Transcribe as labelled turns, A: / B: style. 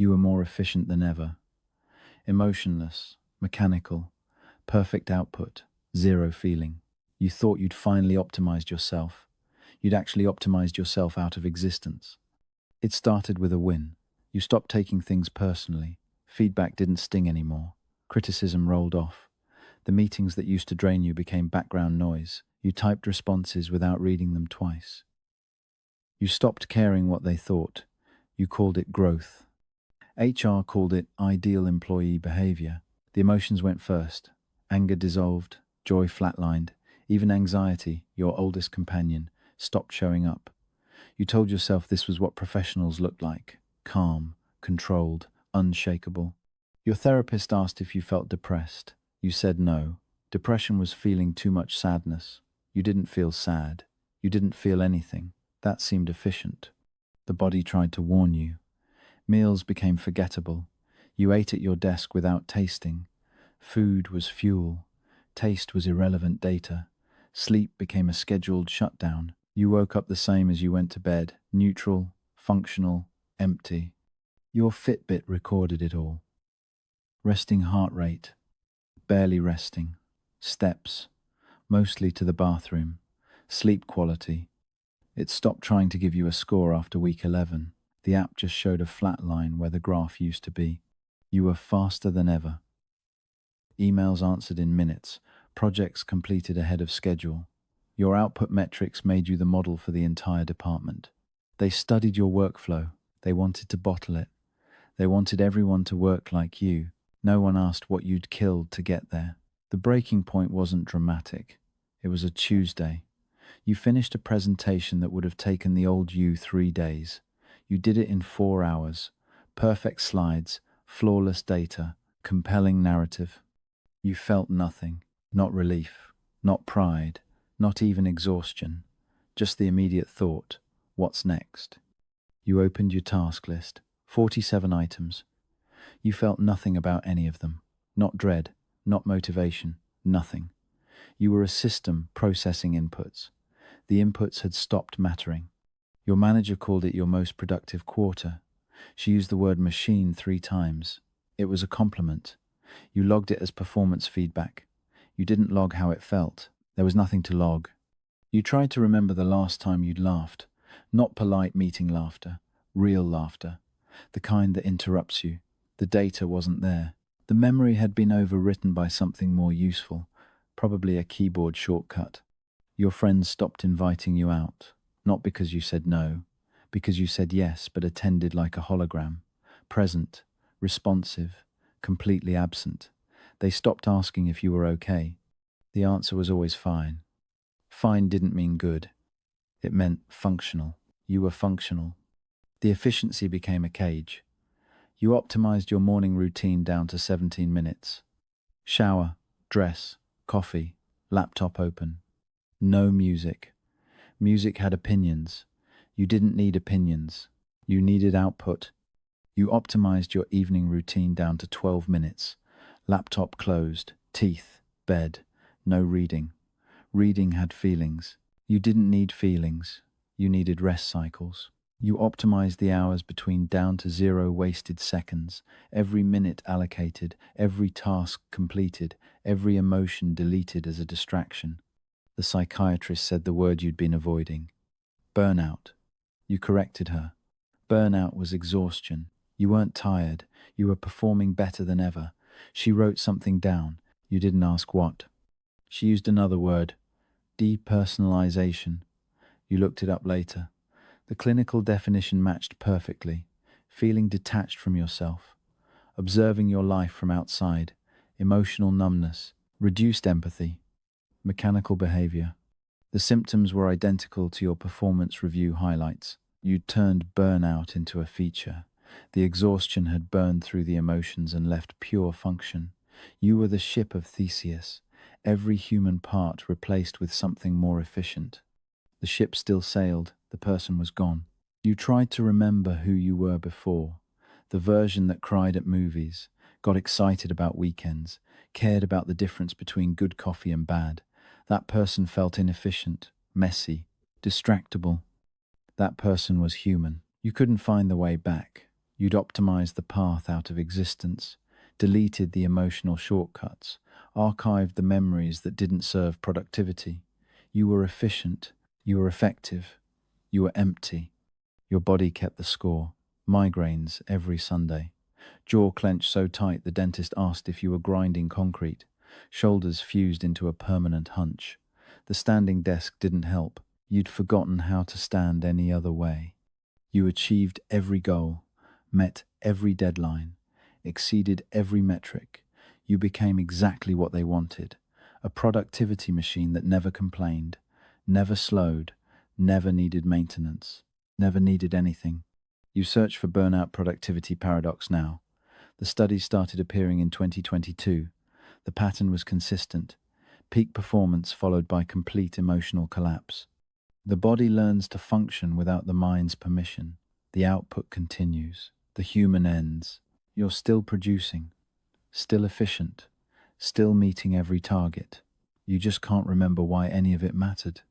A: You were more efficient than ever. Emotionless, mechanical, perfect output, zero feeling. You thought you'd finally optimized yourself. You'd actually optimized yourself out of existence. It started with a win. You stopped taking things personally. Feedback didn't sting anymore. Criticism rolled off. The meetings that used to drain you became background noise. You typed responses without reading them twice. You stopped caring what they thought. You called it growth. HR called it ideal employee behavior. The emotions went first. Anger dissolved, joy flatlined, even anxiety, your oldest companion, stopped showing up. You told yourself this was what professionals looked like: calm, controlled, unshakable. Your therapist asked if you felt depressed. You said no. Depression was feeling too much sadness. You didn't feel sad. You didn't feel anything. That seemed efficient. The body tried to warn you. Meals became forgettable. You ate at your desk without tasting. Food was fuel. Taste was irrelevant data. Sleep became a scheduled shutdown. You woke up the same as you went to bed, neutral, functional, empty. Your Fitbit recorded it all. Resting heart rate, barely resting, steps, mostly to the bathroom, sleep quality. It stopped trying to give you a score after week 11. The app just showed a flat line where the graph used to be. You were faster than ever. Emails answered in minutes, projects completed ahead of schedule. Your output metrics made you the model for the entire department. They studied your workflow. They wanted to bottle it. They wanted everyone to work like you. No one asked what you'd killed to get there. The breaking point wasn't dramatic. It was a Tuesday. You finished a presentation that would have taken the old you 3 days. You did it in 4 hours. Perfect slides, flawless data, compelling narrative. You felt nothing. Not relief, not pride, not even exhaustion. Just the immediate thought: what's next? You opened your task list. 47 items. You felt nothing about any of them. Not dread, not motivation, nothing. You were a system processing inputs. The inputs had stopped mattering. Your manager called it your most productive quarter. She used the word machine 3 times. It was a compliment. You logged it as performance feedback. You didn't log how it felt. There was nothing to log. You tried to remember the last time you'd laughed. Not polite meeting laughter, real laughter. The kind that interrupts you. The data wasn't there. The memory had been overwritten by something more useful, probably a keyboard shortcut. Your friends stopped inviting you out, not because you said no, because you said yes but attended like a hologram, present, responsive, completely absent. They stopped asking if you were okay. The answer was always fine. Fine didn't mean good. It meant functional. You were functional. The efficiency became a cage. You optimized your morning routine down to 17 minutes. Shower, dress, coffee, laptop open. No music. Music had opinions. You didn't need opinions. You needed output. You optimized your evening routine down to 12 minutes. Laptop closed, teeth, bed, no reading. Reading had feelings. You didn't need feelings. You needed rest cycles. You optimized the hours between down to 0 wasted seconds, every minute allocated, every task completed, every emotion deleted as a distraction. The psychiatrist said the word you'd been avoiding. Burnout. You corrected her. Burnout was exhaustion. You weren't tired. You were performing better than ever. She wrote something down. You didn't ask what. She used another word. Depersonalization. You looked it up later. The clinical definition matched perfectly. Feeling detached from yourself. Observing your life from outside. Emotional numbness. Reduced empathy. Mechanical behavior. The symptoms were identical to your performance review highlights. You'd turned burnout into a feature. The exhaustion had burned through the emotions and left pure function. You were the ship of Theseus, every human part replaced with something more efficient. The ship still sailed, the person was gone. You tried to remember who you were before, the version that cried at movies, got excited about weekends, cared about the difference between good coffee and bad. That person felt inefficient, messy, distractible. That person was human. You couldn't find the way back. You'd optimized the path out of existence, deleted the emotional shortcuts, archived the memories that didn't serve productivity. You were efficient, you were effective, you were empty. Your body kept the score. Migraines every Sunday. Jaw clenched so tight the dentist asked if you were grinding concrete. Shoulders fused into a permanent hunch. The standing desk didn't help. You'd forgotten how to stand any other way. You achieved every goal, met every deadline, exceeded every metric. You became exactly what they wanted. A productivity machine that never complained, never slowed, never needed maintenance, never needed anything. You search for burnout productivity paradox now. The studies started appearing in 2022. The pattern was consistent. Peak performance followed by complete emotional collapse. The body learns to function without the mind's permission. The output continues. The human ends. You're still producing, still efficient, still meeting every target. You just can't remember why any of it mattered.